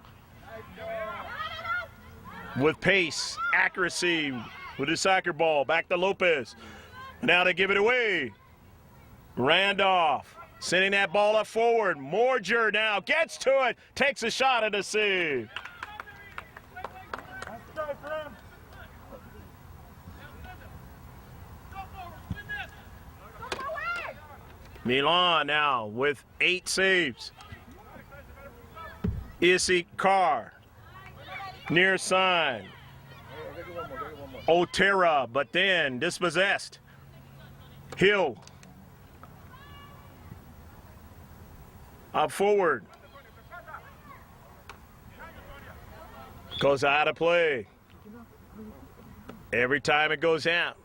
With pace, accuracy, with the soccer ball. Back to Lopez. Now they give it away. Randolph sending that ball up forward. Morger now gets to it. Takes a shot at a save. Milan now with 8 saves. Issy Carr. Near sign. Otera, but then dispossessed. Hill. Up forward. Goes out of play. Every time it goes out.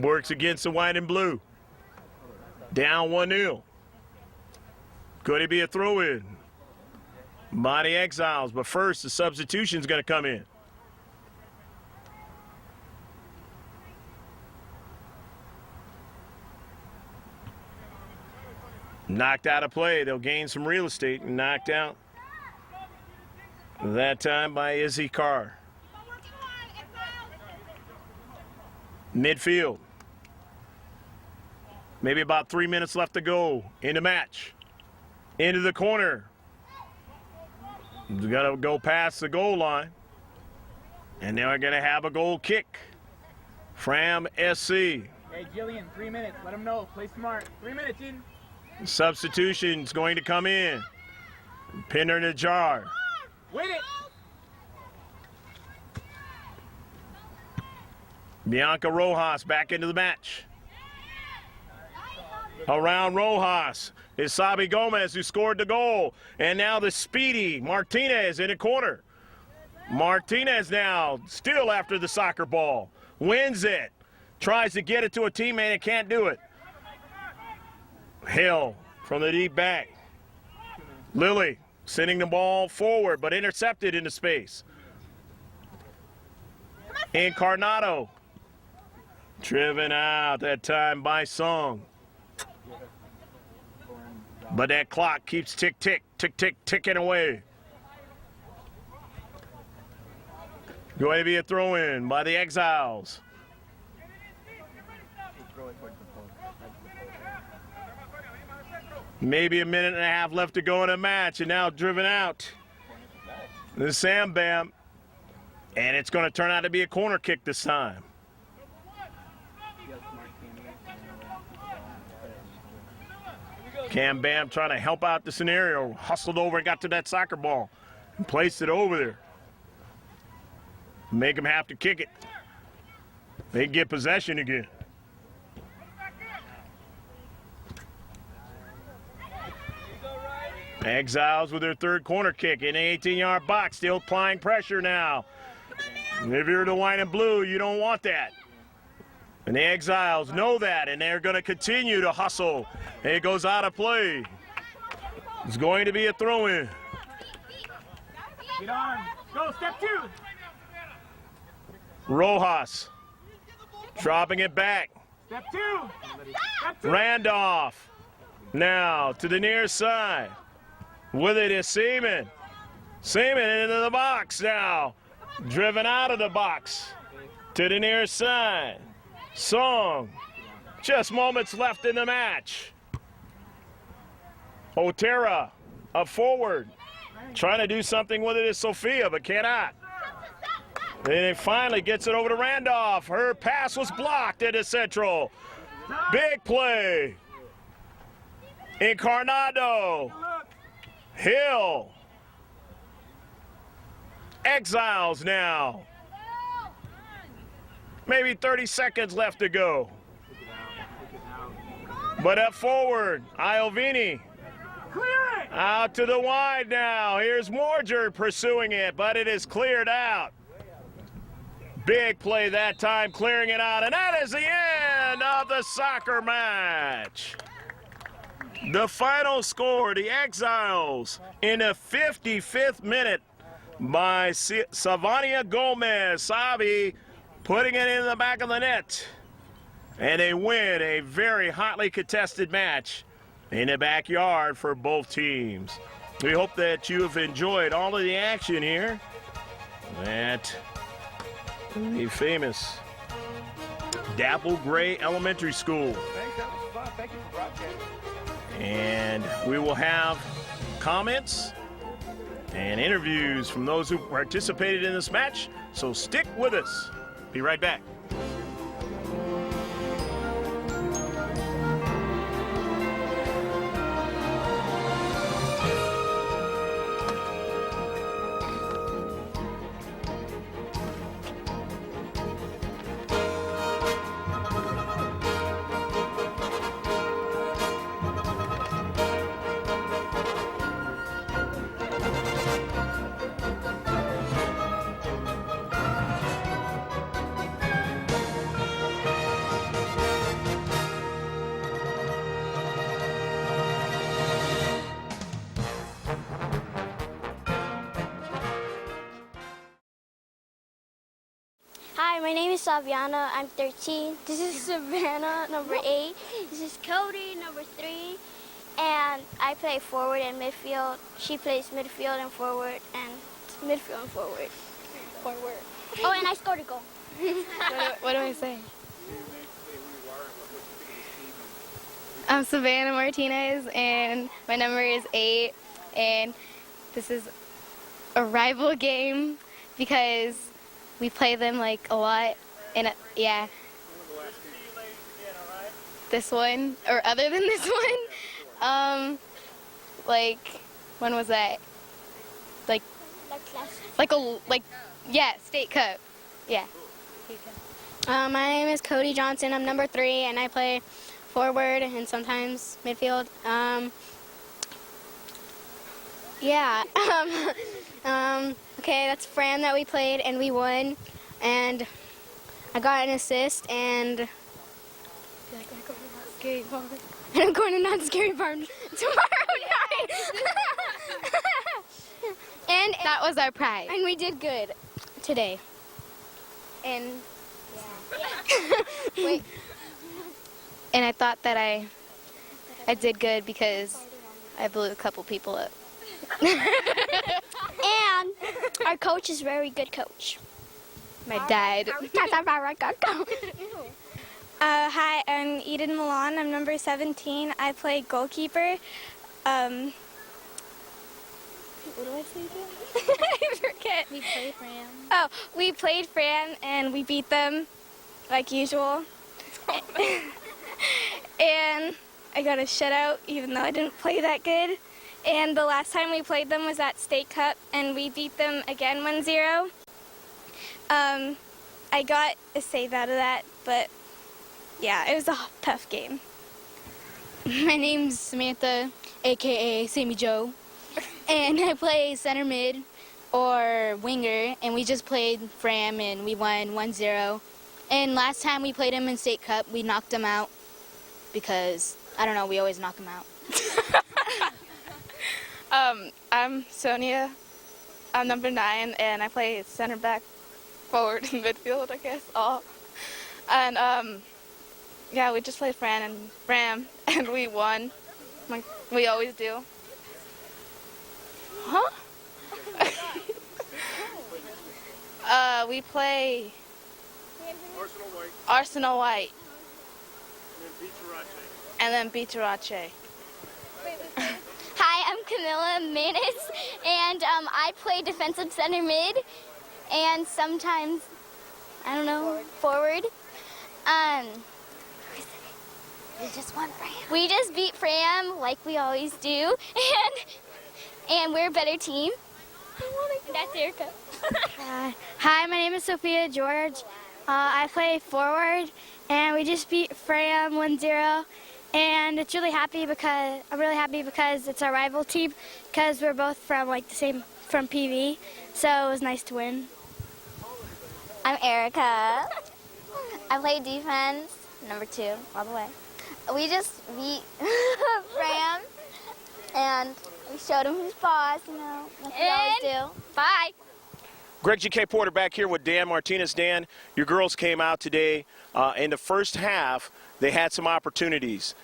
Works against the white and blue. Down 1-0. Could it be a throw-in by the Exiles? But first, the substitution's going to come in. Knocked out of play. They'll gain some real estate and knocked out. That time by Izzy Carr. Midfield. Maybe about 3 minutes left to go in the match. Into the corner. We've got to go past the goal line. And now we're going to have a goal kick. Fram SC. Hey, Jillian, 3 minutes. Let them know. Play smart. 3 minutes, Eden. Substitution's going to come in. Pinner Najar. Win it. Bianca Rojas back into the match. Around Rojas is Sabi Gomez, who scored the goal. And now the speedy Martinez in the corner. Martinez now still after the soccer ball. Wins it. Tries to get it to a teammate and can't do it. Hill from the deep back. Lily sending the ball forward, but intercepted into space. Encarnado Driven out that time by Song. But that clock keeps tick, tick, tick, tick, ticking away. Going to be a throw-in by the Exiles. Maybe a minute and a half left to go in the match, and now driven out. The Sam Bam. And it's going to turn out to be a corner kick this time. Cam Bam trying to help out the scenario. Hustled over and got to that soccer ball and placed it over there. Make him have to kick it. They get possession again. Exiles with their third corner kick in the 18-yard box. Still applying pressure now. If you're the white and blue, you don't want that. And the Exiles know that, and they're going to continue to hustle. And it goes out of play. It's going to be a throw-in. Get on. Go, step 2. Rojas dropping it back. Step 2. Step 2. Randolph now to the near side. With it is Seaman. Seaman into the box now. Driven out of the box to the near side. Song. Just moments left in the match. Otera up forward. Trying to do something with it is Sophia, but cannot. Then it finally gets it over to Randolph. Her pass was blocked into Central. Big play. Incarnado. Hill. Exiles now. Maybe 30 seconds left to go. But up forward, Iovini. Out to the wide now. Here's Morger pursuing it, but it is cleared out. Big play that time, clearing it out, and that is the end of the soccer match. The final score, the Exiles in the 55th minute by Savania Gomez. Savi putting it in the back of the net. And they win a very hotly contested match in the backyard for both teams. We hope that you have enjoyed all of the action here at the famous Dapple Gray Elementary School. Thanks, that was fun. Thank you for broadcasting. And we will have comments and interviews from those who participated in this match, so stick with us. Be right back. Hi, my name is Saviana. I'm 13. This is Savannah, number 8. This is Cody, number 3. And I play forward and midfield. She plays midfield and forward, and midfield and forward. Forward. Oh, and I scored a goal. What do I say? I'm Savannah Martinez, and my number is 8. And this is a rival game because we play them like a lot, and yeah. This one, or other than this one, like, when was that? Like yeah, state cup, yeah. My name is Cody Johnson. I'm number 3, and I play forward and sometimes midfield. Yeah. Okay, that's Fram that we played, and we won. And I got an assist, and I'm going to Not Scary Farm tomorrow night. and That was our prize. And we did good today. And yeah. Wait. And I thought that I did good because I blew a couple people up. And our coach is a very good coach. My dad. Hi, I'm Eden Milan. I'm number 17. I play goalkeeper. What do I say again? I forget. We played Fram. Oh, we played Fran and we beat them like usual. And I got a shutout even though I didn't play that good. And the last time we played them was at State Cup and we beat them again 1-0. I got a save out of that, but yeah, it was a tough game. My name's Samantha, aka Sammy Joe, and I play center mid or winger, and we just played Fram and we won 1-0. And last time we played him in State Cup, we knocked him out because, I don't know, we always knock him out. I'm Sonia. I'm number 9 and I play center back, forward, and midfield, I guess, all. And yeah, we just played Fran and Fram and we won, like we always do. Huh? We play Arsenal White. And then beat Tarache. Hi, I'm Camilla Manis, and I play defensive center mid, and sometimes, I don't know, forward. We just won Fram. We just beat Fram like we always do, and we're a better team. That's Erica. Hi, my name is Sophia George. I play forward, and we just beat Fram 1-0. And I'm really happy because it's our rival team, because we're both from from PV. So it was nice to win. I'm Erica. I play defense, number 2, all the way. We just beat Fram, and we showed him who's boss, you know, like we always do. Bye. Greg G.K. Porter back here with Dan Martinez. Dan, your girls came out today. In the first half, they had some opportunities.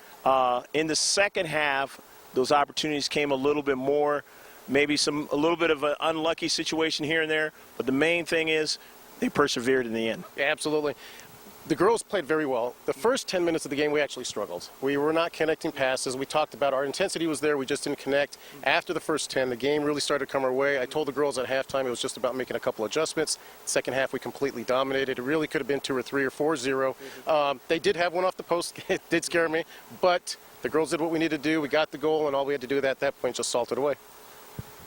In the second half, those opportunities came a little bit more, maybe a little bit of an unlucky situation here and there, but the main thing is they persevered in the end. Yeah, absolutely. The girls played very well. The first 10 minutes of the game, we actually struggled. We were not connecting passes. We talked about our intensity was there. We just didn't connect. After the first 10, the game really started to come our way. I told the girls at halftime it was just about making a couple adjustments. Second half, we completely dominated. It really could have been 2 or 3 or 4-0. They did have one off the post. It did scare me. But the girls did what we needed to do. We got the goal, and all we had to do at that point just salt it away.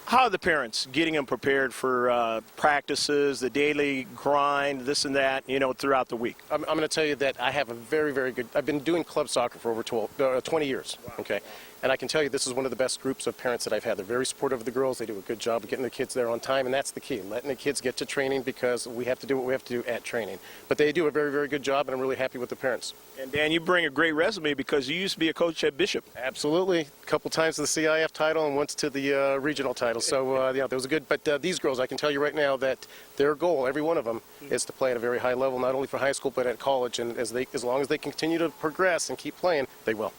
How are the parents getting them prepared for practices, the daily grind, this and that, you know, throughout the week? I'm going to tell you that I have a very, very good – I've been doing club soccer for over 20 years, okay? And I can tell you this is one of the best groups of parents that I've had. They're very supportive of the girls. They do a good job of getting the kids there on time, and that's the key, letting the kids get to training because we have to do what we have to do at training. But they do a very, very good job, and I'm really happy with the parents. And, Dan, you bring a great resume because you used to be a coach at Bishop. Absolutely. A couple times to the CIF title and once to the regional title. So, yeah, that was good. But these girls, I can tell you right now that their goal, every one of them, is to play at a very high level, not only for high school but at college. And as long as they continue to progress and keep playing, they will.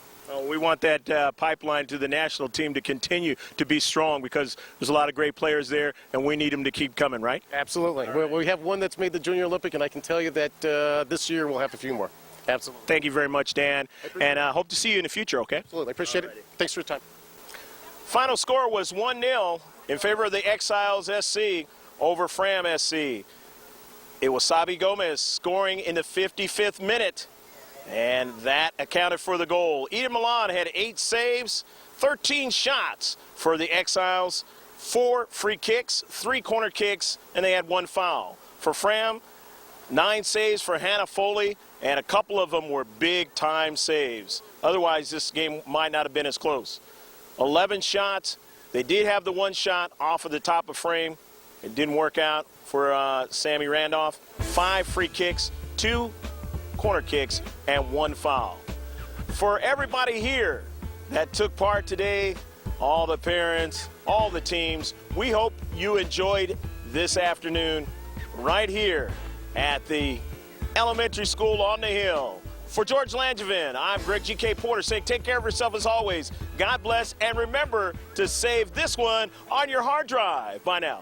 We want that pipeline to the national team to continue to be strong because there's a lot of great players there, and we need them to keep coming, right? Absolutely. Well, we have one that's made the Junior Olympic, and I can tell you that this year we'll have a few more. Absolutely. Thank you very much, Dan, and I hope to see you in the future, okay? Absolutely. I appreciate it. Thanks for your time. Final score was 1-0 in favor of the Exiles SC over Fram SC. It was Sabi Gomez scoring in the 55th minute. And that accounted for the goal. Eden Milan had 8 saves, 13 shots for the Exiles, 4 free kicks, 3 corner kicks, and they had 1 foul. For Fram, 9 saves for Hannah Foley, and a couple of them were big-time saves. Otherwise, this game might not have been as close. 11 shots. They did have the 1 shot off of the top of frame. It didn't work out for Sammy Randolph. 5 free kicks, 2 corner kicks, and 1 foul. For everybody here that took part today, all the parents, all the teams, we hope you enjoyed this afternoon right here at the elementary school on the hill. For George Langevin, I'm Greg G.K. Porter saying take care of yourself as always. God bless, and remember to save this one on your hard drive. Bye now.